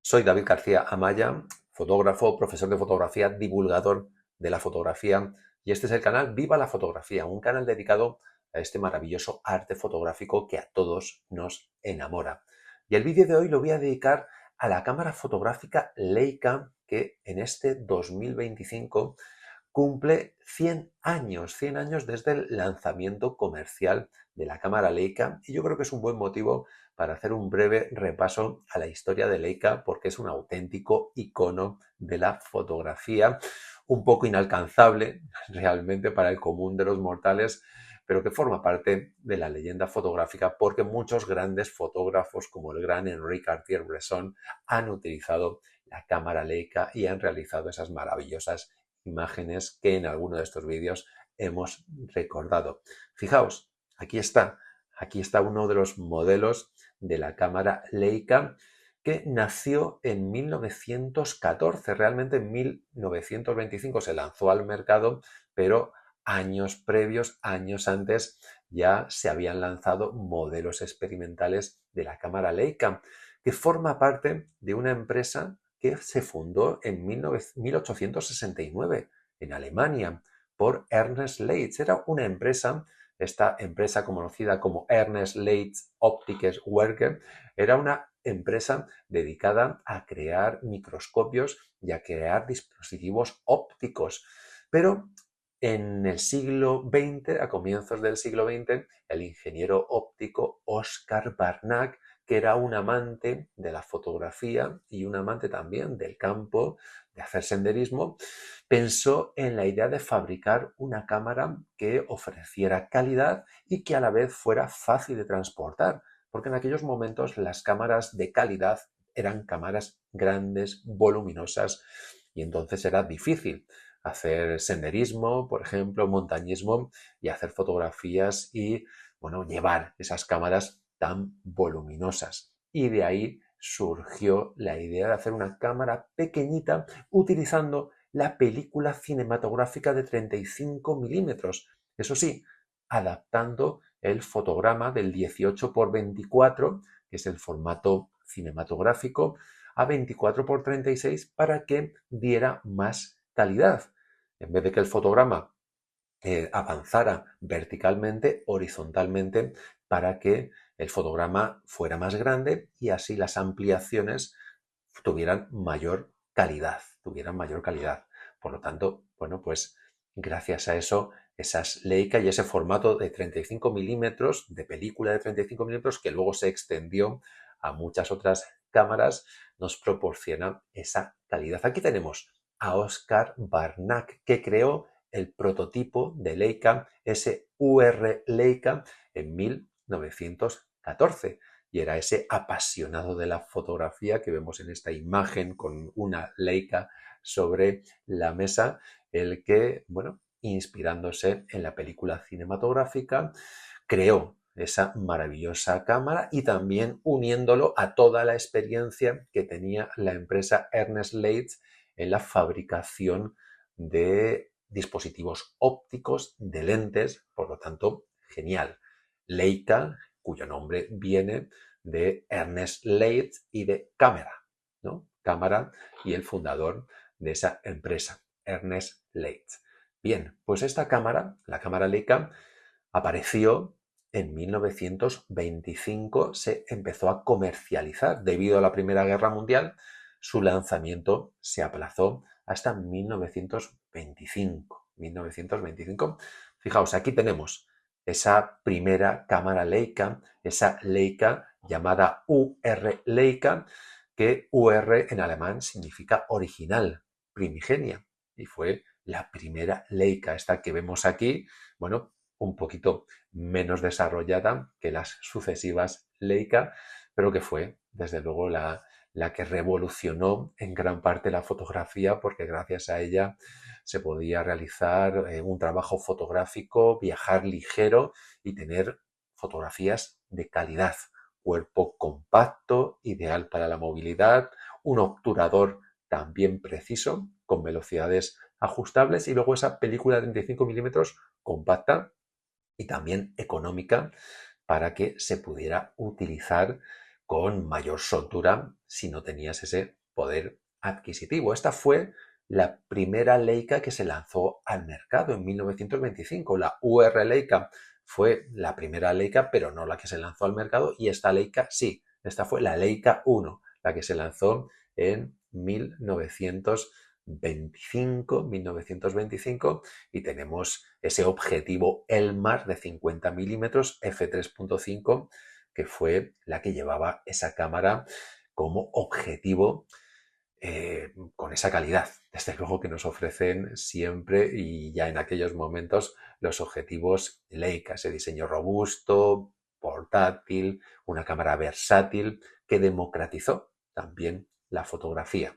Soy David García Amaya, fotógrafo, profesor de fotografía, divulgador de la fotografía y este es el canal Viva la Fotografía, un canal dedicado a este maravilloso arte fotográfico que a todos nos enamora. Y el vídeo de hoy lo voy a dedicar a la cámara fotográfica Leica que en este 2025 cumple 100 años desde el lanzamiento comercial de la cámara Leica y yo creo que es un buen motivo para hacer un breve repaso a la historia de Leica porque es un auténtico icono de la fotografía, un poco inalcanzable realmente para el común de los mortales, pero que forma parte de la leyenda fotográfica porque muchos grandes fotógrafos como el gran Henri Cartier-Bresson han utilizado la cámara Leica y han realizado esas maravillosas imágenes que en alguno de estos vídeos hemos recordado. Fijaos, aquí está uno de los modelos de la cámara Leica que nació en 1914, realmente en 1925 se lanzó al mercado, pero años previos, años antes, ya se habían lanzado modelos experimentales de la cámara Leica, que forma parte de una empresa que se fundó en 1869 en Alemania por Ernest Leitz. Era una empresa, esta empresa conocida como Ernest Leitz Optische Werke, era una empresa dedicada a crear microscopios y a crear dispositivos ópticos. Pero en el siglo XX, a comienzos del siglo XX, el ingeniero óptico Oscar Barnack, que era un amante de la fotografía y un amante también del campo, de hacer senderismo, pensó en la idea de fabricar una cámara que ofreciera calidad y que a la vez fuera fácil de transportar, porque en aquellos momentos las cámaras de calidad eran cámaras grandes, voluminosas, y entonces era difícil hacer senderismo, por ejemplo, montañismo, y hacer fotografías y, bueno, llevar esas cámaras tan voluminosas. Y de ahí surgió la idea de hacer una cámara pequeñita utilizando la película cinematográfica de 35 milímetros. Eso sí, adaptando el fotograma del 18 por 24, que es el formato cinematográfico, a 24 por 36 para que diera más calidad. En vez de que el fotograma avanzara verticalmente, horizontalmente, para que el fotograma fuera más grande y así las ampliaciones tuvieran mayor calidad, Por lo tanto, bueno, pues gracias a eso, esas Leica y ese formato de 35 milímetros, de película de 35 milímetros, que luego se extendió a muchas otras cámaras, nos proporciona esa calidad. Aquí tenemos a Oscar Barnack, que creó el prototipo de Leica, ese UR Leica, en 1914. Y era ese apasionado de la fotografía que vemos en esta imagen con una Leica sobre la mesa, el que, bueno, inspirándose en la película cinematográfica, creó esa maravillosa cámara y también uniéndolo a toda la experiencia que tenía la empresa Ernest Leitz en la fabricación de dispositivos ópticos, de lentes, por lo tanto, genial. Leica, cuyo nombre viene de Ernest Leitz y de cámara, ¿no? Cámara y el fundador de esa empresa, Ernest Leitz. Bien, pues esta cámara, la cámara Leica, apareció en 1925, se empezó a comercializar. Debido a la Primera Guerra Mundial, su lanzamiento se aplazó hasta 1925. 1925. Fijaos, aquí tenemos esa primera cámara Leica, esa Leica llamada UR Leica, que UR en alemán significa original, primigenia, y fue la primera Leica, esta que vemos aquí, bueno, un poquito menos desarrollada que las sucesivas Leica, pero que fue, desde luego, la que revolucionó en gran parte la fotografía, porque gracias a ella se podía realizar un trabajo fotográfico, viajar ligero y tener fotografías de calidad. Cuerpo compacto, ideal para la movilidad, un obturador también preciso, con velocidades ajustables y luego esa película de 35 milímetros compacta y también económica para que se pudiera utilizar con mayor soltura si no tenías ese poder adquisitivo. Esta fue la primera Leica que se lanzó al mercado en 1925. La UR Leica fue la primera Leica, pero no la que se lanzó al mercado, y esta Leica sí, esta fue la Leica 1, la que se lanzó en 1925, y tenemos ese objetivo Elmar de 50 milímetros f3.5, que fue la que llevaba esa cámara como objetivo con esa calidad. Desde luego que nos ofrecen siempre, y ya en aquellos momentos, los objetivos Leica, ese diseño robusto, portátil, una cámara versátil que democratizó también la fotografía.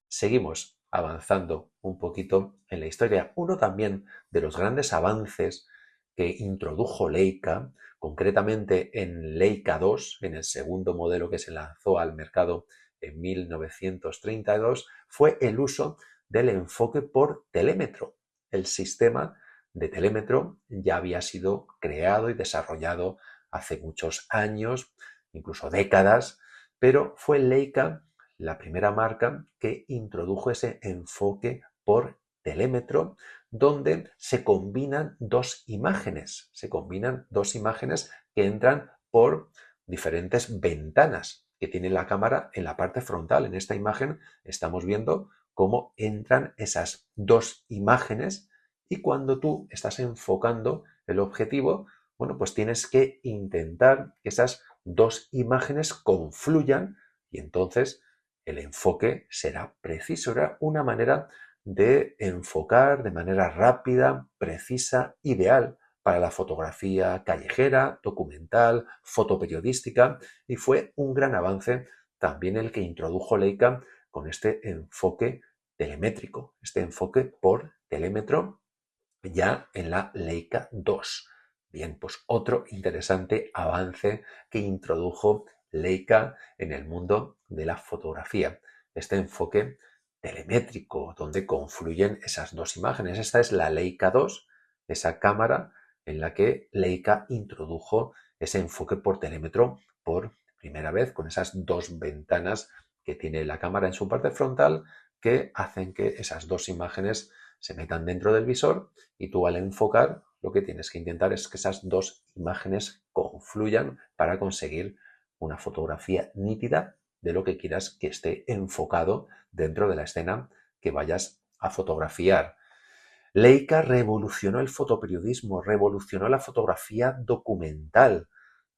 Seguimos avanzando un poquito en la historia. Uno también de los grandes avances que introdujo Leica, concretamente en Leica 2, en el segundo modelo que se lanzó al mercado en 1932, fue el uso del enfoque por telémetro. El sistema de telémetro ya había sido creado y desarrollado hace muchos años, incluso décadas, pero fue Leica la primera marca que introdujo ese enfoque por telémetro, donde se combinan dos imágenes. Se combinan dos imágenes que entran por diferentes ventanas que tiene la cámara en la parte frontal. En esta imagen estamos viendo cómo entran esas dos imágenes, y cuando tú estás enfocando el objetivo, bueno, pues tienes que intentar que esas dos imágenes confluyan, y entonces el enfoque será preciso. Era una manera de enfocar de manera rápida, precisa, ideal para la fotografía callejera, documental, fotoperiodística, y fue un gran avance también el que introdujo Leica con este enfoque telemétrico, este enfoque por telémetro, ya en la Leica 2. Bien, pues otro interesante avance que introdujo Leica en el mundo de la fotografía, este enfoque telemétrico donde confluyen esas dos imágenes. Esta es la Leica 2, esa cámara en la que Leica introdujo ese enfoque por telémetro por primera vez, con esas dos ventanas que tiene la cámara en su parte frontal, que hacen que esas dos imágenes se metan dentro del visor, y tú al enfocar lo que tienes que intentar es que esas dos imágenes confluyan para conseguir una fotografía nítida de lo que quieras que esté enfocado dentro de la escena que vayas a fotografiar. Leica revolucionó el fotoperiodismo, revolucionó la fotografía documental.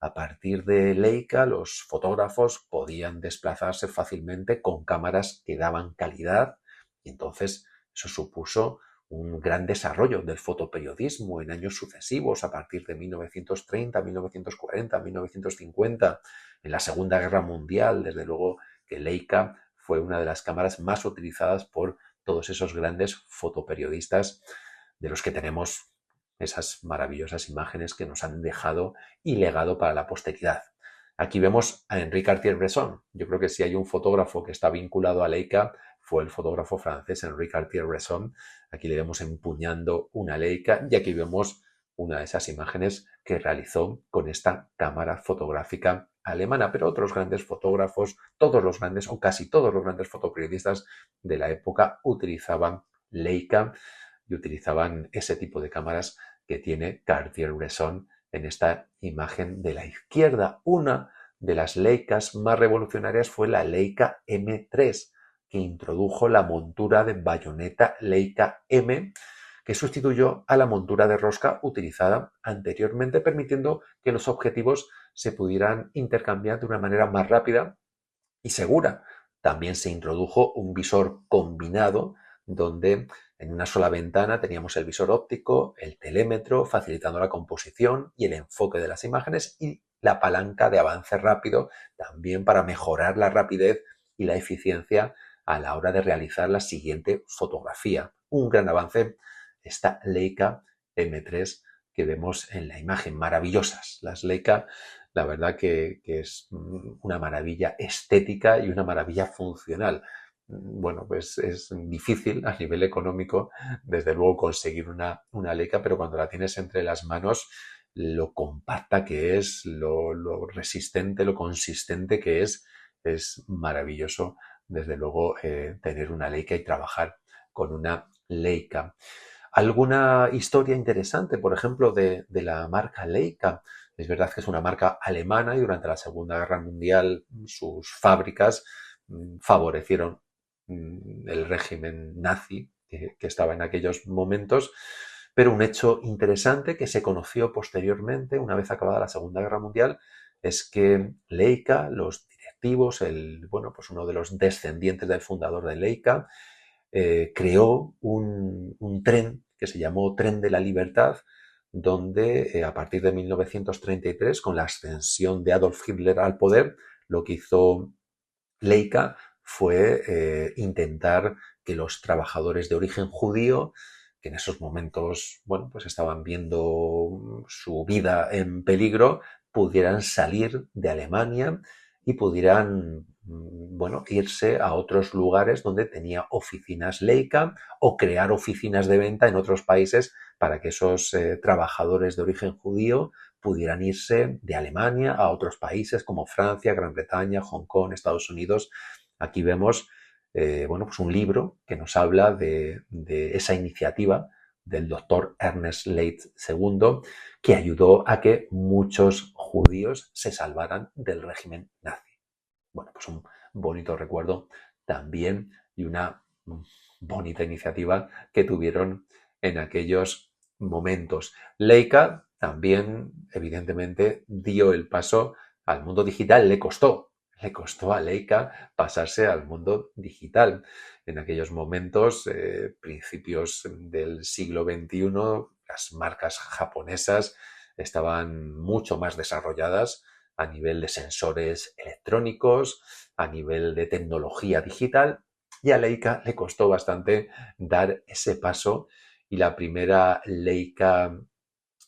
A partir de Leica, los fotógrafos podían desplazarse fácilmente con cámaras que daban calidad, y entonces eso supuso un gran desarrollo del fotoperiodismo en años sucesivos, a partir de 1930, 1940, 1950. En la Segunda Guerra Mundial, desde luego que Leica fue una de las cámaras más utilizadas por todos esos grandes fotoperiodistas de los que tenemos esas maravillosas imágenes que nos han dejado y legado para la posteridad. Aquí vemos a Henri Cartier-Bresson. Yo creo que si hay un fotógrafo que está vinculado a Leica, fue el fotógrafo francés Henri Cartier-Bresson. Aquí le vemos empuñando una Leica, y aquí vemos una de esas imágenes que realizó con esta cámara fotográfica alemana. Pero otros grandes fotógrafos, todos los grandes o casi todos los grandes fotoperiodistas de la época utilizaban Leica y utilizaban ese tipo de cámaras que tiene Cartier-Bresson en esta imagen de la izquierda. Una de las Leicas más revolucionarias fue la Leica M3, que introdujo la montura de bayoneta Leica M, que sustituyó a la montura de rosca utilizada anteriormente, permitiendo que los objetivos se pudieran intercambiar de una manera más rápida y segura. También se introdujo un visor combinado, donde en una sola ventana teníamos el visor óptico, el telémetro, facilitando la composición y el enfoque de las imágenes, y la palanca de avance rápido, también para mejorar la rapidez y la eficiencia a la hora de realizar la siguiente fotografía. Un gran avance, esta Leica M3 que vemos en la imagen. Maravillosas las Leica, la verdad que es una maravilla estética y una maravilla funcional. Bueno, pues es difícil a nivel económico, desde luego, conseguir una Leica, pero cuando la tienes entre las manos, lo compacta que es, lo resistente, lo consistente que es es maravilloso, desde luego, tener una Leica y trabajar con una Leica. ¿Alguna historia interesante, por ejemplo, de la marca Leica? Es verdad que es una marca alemana y durante la Segunda Guerra Mundial sus fábricas favorecieron el régimen nazi que estaba en aquellos momentos, pero un hecho interesante que se conoció posteriormente, una vez acabada la Segunda Guerra Mundial, es que Leica, los directivos, bueno, pues uno de los descendientes del fundador de Leica, creó un tren que se llamó Tren de la Libertad, donde a partir de 1933, con la ascensión de Adolf Hitler al poder, lo que hizo Leica fue intentar que los trabajadores de origen judío, que en esos momentos, bueno, pues estaban viendo su vida en peligro, pudieran salir de Alemania y pudieran, bueno, irse a otros lugares donde tenía oficinas Leica o crear oficinas de venta en otros países para que esos trabajadores de origen judío pudieran irse de Alemania a otros países como Francia, Gran Bretaña, Hong Kong, Estados Unidos. Aquí vemos bueno, pues un libro que nos habla de esa iniciativa del doctor Ernest Leith II, que ayudó a que muchos judíos se salvaran del régimen nazi. Bueno, pues un bonito recuerdo también y una bonita iniciativa que tuvieron en aquellos momentos. Leica también, evidentemente, dio el paso al mundo digital, le costó a Leica pasarse al mundo digital. En aquellos momentos, principios del siglo XXI, las marcas japonesas estaban mucho más desarrolladas a nivel de sensores electrónicos, a nivel de tecnología digital, y a Leica le costó bastante dar ese paso, y la primera Leica,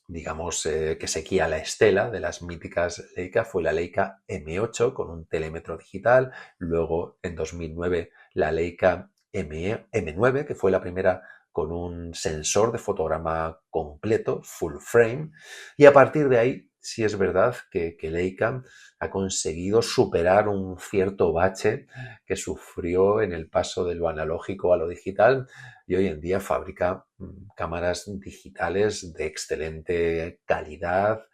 digamos, que seguía la estela de las míticas Leica fue la Leica M8 con un telémetro digital, luego en 2009 la Leica M9, que fue la primera con un sensor de fotograma completo, full frame, y a partir de ahí sí es verdad que Leica ha conseguido superar un cierto bache que sufrió en el paso de lo analógico a lo digital, y hoy en día fabrica cámaras digitales de excelente calidad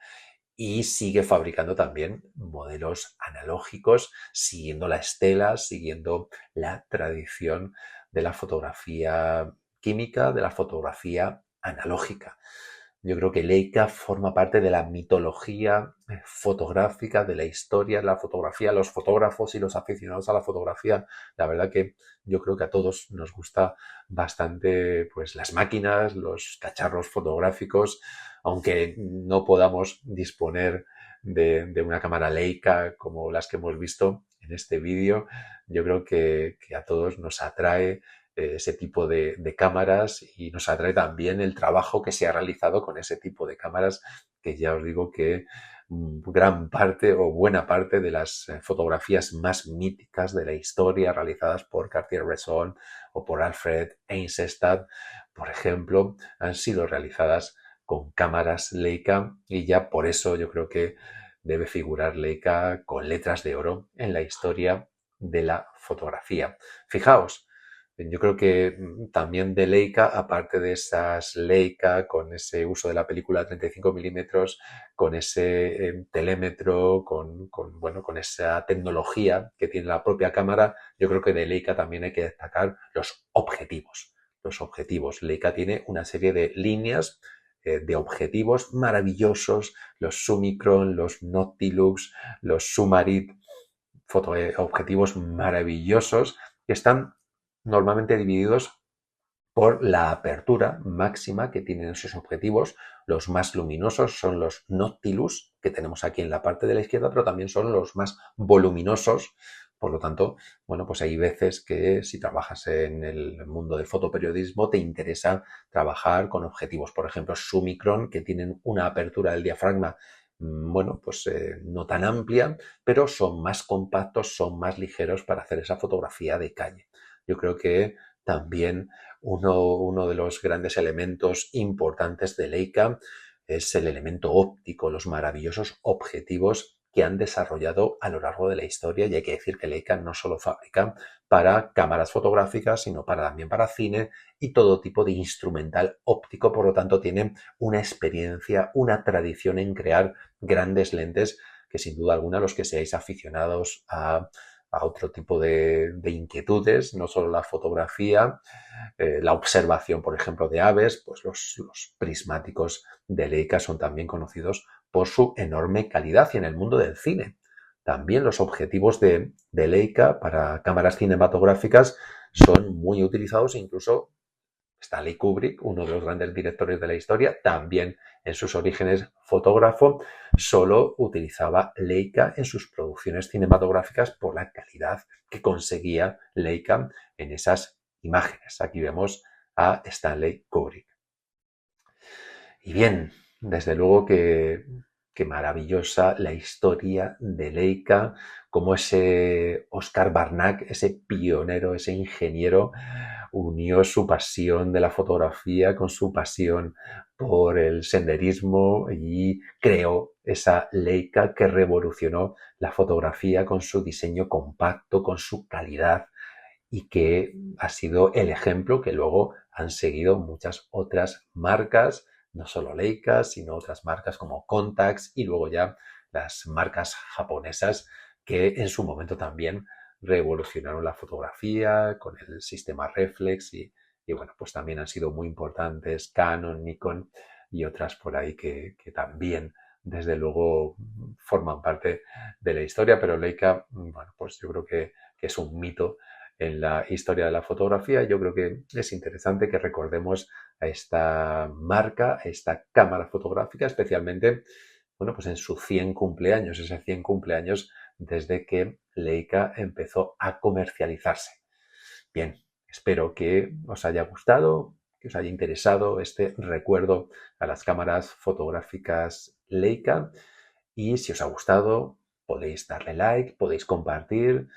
y sigue fabricando también modelos analógicos, siguiendo la estela, siguiendo la tradición de la fotografía química, de la fotografía analógica. Yo creo que Leica forma parte de la mitología fotográfica, de la historia de la fotografía, los fotógrafos y los aficionados a la fotografía. La verdad que yo creo que a todos nos gusta bastante pues las máquinas, los cacharros fotográficos, aunque no podamos disponer de una cámara Leica como las que hemos visto en este vídeo. Yo creo que a todos nos atrae ese tipo de cámaras, y nos atrae también el trabajo que se ha realizado con ese tipo de cámaras, que ya os digo que gran parte o buena parte de las fotografías más míticas de la historia realizadas por Cartier-Bresson o por Alfred Eisenstadt, por ejemplo, han sido realizadas con cámaras Leica, y ya por eso yo creo que debe figurar Leica con letras de oro en la historia de la fotografía. Fijaos, yo creo que también de Leica, aparte de esas Leica con ese uso de la película 35 milímetros, con ese telémetro, bueno, con esa tecnología que tiene la propia cámara, yo creo que de Leica también hay que destacar los objetivos. Los objetivos. Leica tiene una serie de líneas de objetivos maravillosos, los Summicron, los Noctilux, los Sumarit, objetivos maravillosos que están normalmente divididos por la apertura máxima que tienen esos objetivos. Los más luminosos son los Noctilus, que tenemos aquí en la parte de la izquierda, pero también son los más voluminosos. Por lo tanto, bueno, pues hay veces que si trabajas en el mundo del fotoperiodismo te interesa trabajar con objetivos, por ejemplo, Summicron, que tienen una apertura del diafragma, bueno, pues no tan amplia, pero son más compactos, son más ligeros para hacer esa fotografía de calle. Yo creo que también uno de los grandes elementos importantes de Leica es el elemento óptico, los maravillosos objetivos que han desarrollado a lo largo de la historia, y hay que decir que Leica no solo fabrica para cámaras fotográficas, sino también para cine y todo tipo de instrumental óptico. Por lo tanto, tiene una experiencia, una tradición en crear grandes lentes que sin duda alguna los que seáis aficionados a otro tipo de inquietudes, no solo la fotografía, la observación, por ejemplo, de aves, pues los prismáticos de Leica son también conocidos por su enorme calidad. Y en el mundo del cine, también los objetivos de Leica para cámaras cinematográficas son muy utilizados. Incluso Stanley Kubrick, uno de los grandes directores de la historia, también en sus orígenes fotógrafo, solo utilizaba Leica en sus producciones cinematográficas por la calidad que conseguía Leica en esas imágenes. Aquí vemos a Stanley Kubrick. Y bien, desde luego que maravillosa la historia de Leica, como ese Oscar Barnack, ese pionero, ese ingeniero, unió su pasión de la fotografía con su pasión por el senderismo y creó esa Leica que revolucionó la fotografía con su diseño compacto, con su calidad, y que ha sido el ejemplo que luego han seguido muchas otras marcas, no solo Leica, sino otras marcas como Contax y luego ya las marcas japonesas que en su momento también revolucionaron la fotografía con el sistema reflex y bueno, pues también han sido muy importantes Canon, Nikon y otras por ahí que también desde luego forman parte de la historia, pero Leica, bueno, pues yo creo que es un mito en la historia de la fotografía. Yo creo que es interesante que recordemos a esta marca, a esta cámara fotográfica, especialmente, bueno, pues en su 100 cumpleaños, ese 100 cumpleaños desde que Leica empezó a comercializarse. Bien, espero que os haya gustado, que os haya interesado este recuerdo a las cámaras fotográficas Leica, y si os ha gustado podéis darle like, podéis compartir,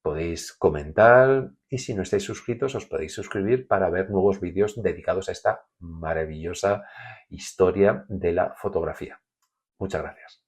podéis comentar, y si no estáis suscritos os podéis suscribir para ver nuevos vídeos dedicados a esta maravillosa historia de la fotografía. Muchas gracias.